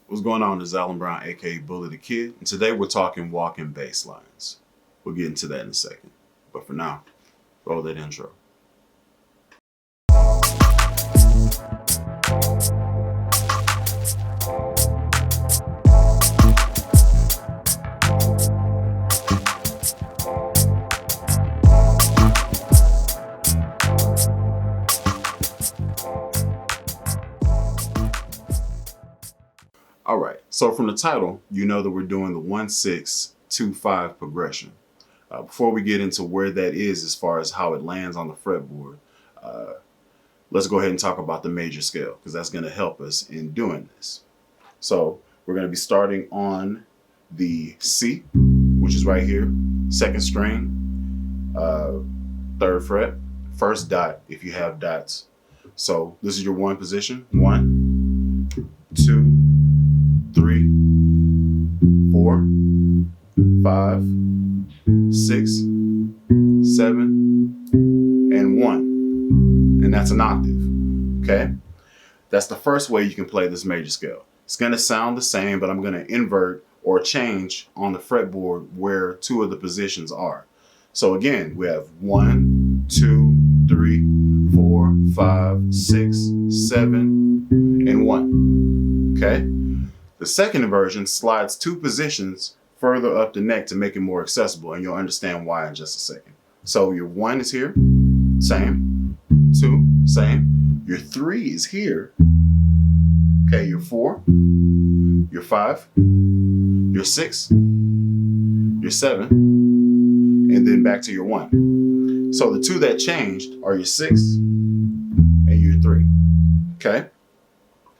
What's going on? This is Alan Brown, aka Bully the Kid, and today we're talking walking bass lines. We'll get into that in a second, but for now, roll that intro. All right, so from the title, you know that we're doing the 1-6-2-5 progression. Before we get into where that is as far as how it lands on the fretboard, let's go ahead and talk about the major scale because that's going to help us in doing this. So we're going to be starting on the C, which is right here, second string, third fret, first dot if you have dots. So this is your one position, 1, 2, 3, 4, 5, 6, 7, and 1. And that's an octave, okay? That's the first way you can play this major scale. It's gonna sound the same, but I'm gonna invert or change on the fretboard where two of the positions are. So again, we have 1, 2, 3, 4, 5, 6, 7, and 1, okay? The second inversion slides two positions further up the neck to make it more accessible, and you'll understand why in just a second. So your 1 is here, same. 2, same. Your 3 is here. Okay, your 4, your 5, your 6, your 7, and then back to your 1. So the two that changed are your 6 and your 3, okay?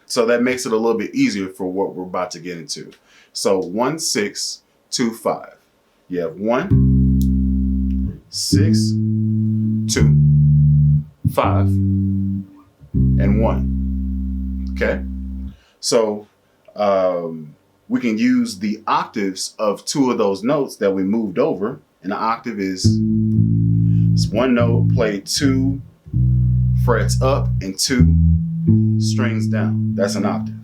So that makes it a little bit easier for what we're about to get into. So 1-6-2-5. You have 1, 6, 2, 5, and 1. Okay? So we can use the octaves of two of those notes that we moved over. And the octave is one note played 2 frets up and 2 strings down. That's an octave.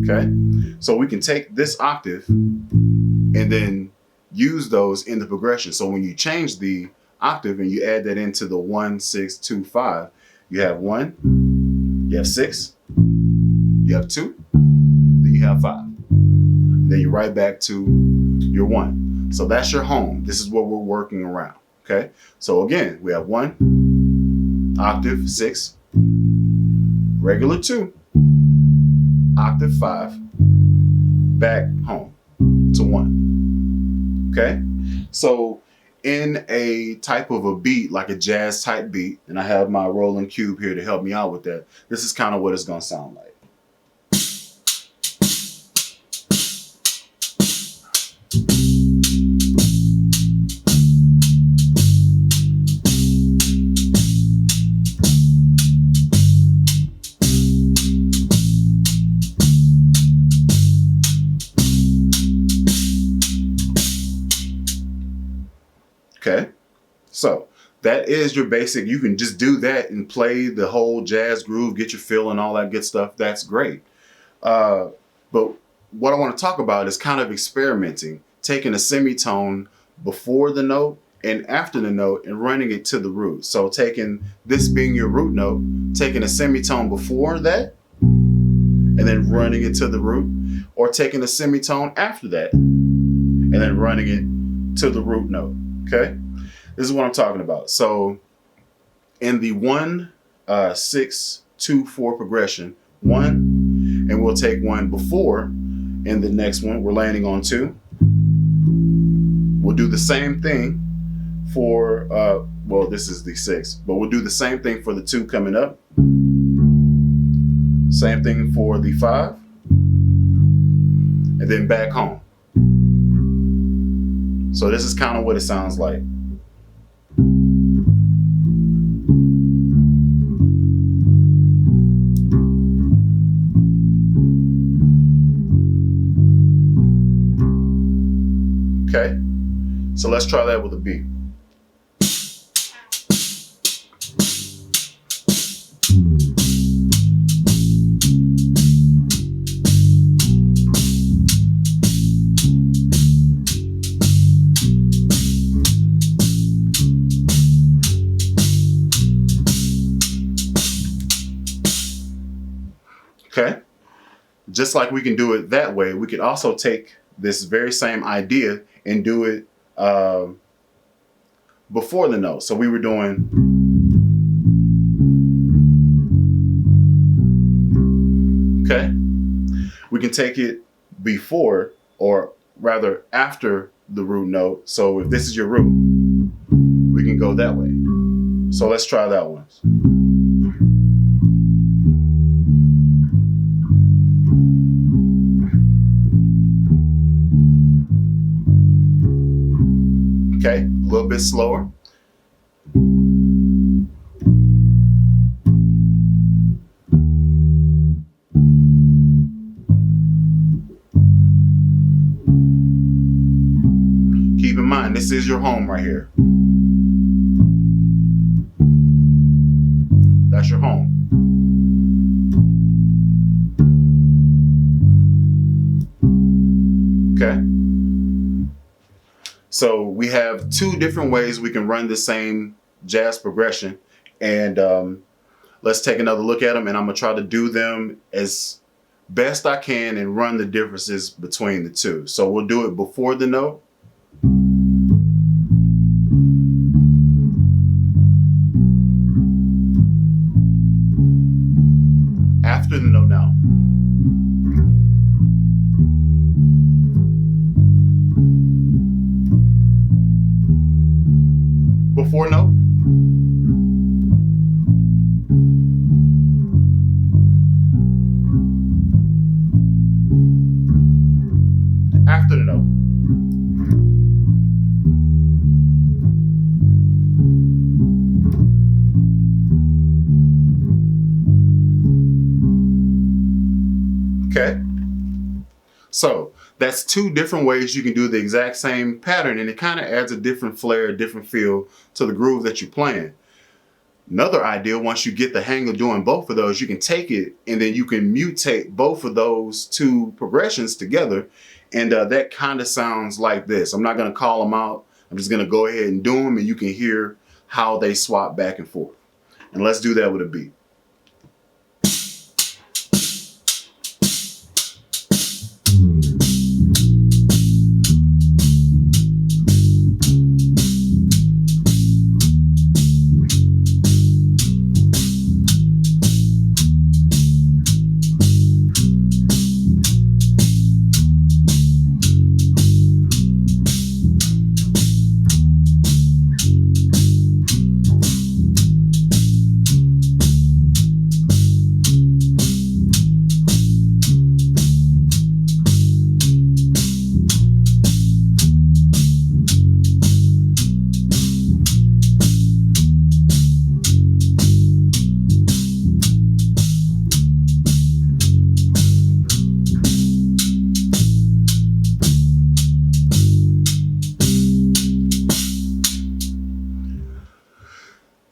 Okay? So we can take this octave and then use those in the progression. So when you change the octave and you add that into the 1-6-2-5, you have 1, you have 6, you have 2, then you have 5. Then you're right back to your 1. So that's your home. This is what we're working around. Okay? So again, we have 1, octave 6, regular 2, octave 5, back home to 1. Okay? So in a type of a beat, like a jazz type beat, and I have my rolling cube here to help me out with that, this is kind of what it's going to sound like. Okay, so that is your basic. You can just do that and play the whole jazz groove, get your feel and all that good stuff. That's great. But what I want to talk about is kind of experimenting, taking a semitone before the note and after the note and running it to the root. So taking this being your root note, taking a semitone before that and then running it to the root, or taking a semitone after that and then running it to the root note. Okay, this is what I'm talking about. So in the 1-6-2-4 progression, 1, and we'll take 1 before. In the next one, we're landing on 2. We'll do the same thing for, well, this is the 6, but we'll do the same thing for the 2 coming up. Same thing for the 5, and then back home. So this is kind of what it sounds like. Okay, so let's try that with a beat. just like we can do it that way, we could also take this very same idea and do it before the note. So we were doing, okay? We can take it before, or rather after the root note. So if this is your root, we can go that way. So let's try that one. Okay, a little bit slower. Keep in mind, this is your home right here. That's your home. Okay. So we have two different ways we can run the same jazz progression, and let's take another look at them, and I'm gonna try to do them as best I can and run the differences between the two. So we'll do it before the note. After the note now. Before note. After the note. Okay. So that's two different ways you can do the exact same pattern, and it kind of adds a different flair, a different feel to the groove that you're playing. Another idea, once you get the hang of doing both of those, you can take it and then you can mutate both of those two progressions together, and that kind of sounds like this. I'm not going to call them out. I'm just going to go ahead and do them, and you can hear how they swap back and forth. And let's do that with a beat.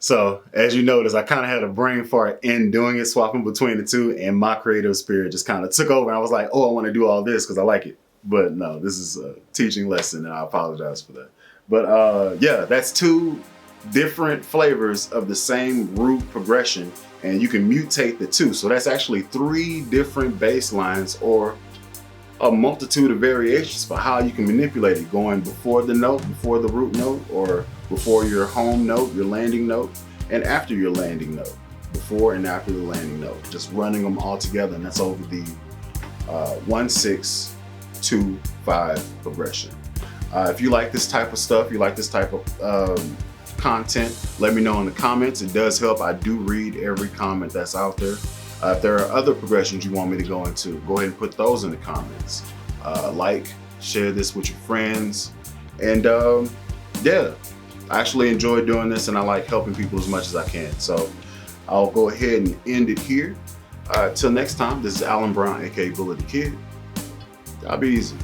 So as you notice, I kind of had a brain fart in doing it, swapping between the two, and my creative spirit just kind of took over. I was like, oh, I want to do all this because I like it. But no, this is a teaching lesson, and I apologize for that. But yeah, that's two different flavors of the same root progression, and you can mutate the two. So that's actually three different bass lines, or a multitude of variations for how you can manipulate it, going before the note, before the root note, or before your home note, your landing note, and after your landing note, before and after the landing note, just running them all together. And that's over the 1-6-2-5 progression. If you like this type of stuff, you like this type of content, let me know in the comments. It does help. I do read every comment that's out there. If there are other progressions you want me to go into, go ahead and put those in the comments. Like, share this with your friends. And yeah, I actually enjoy doing this, and I like helping people as much as I can. So I'll go ahead and end it here. Till next time, this is Alan Brown, aka Bullet the Kid. Y'all be easy.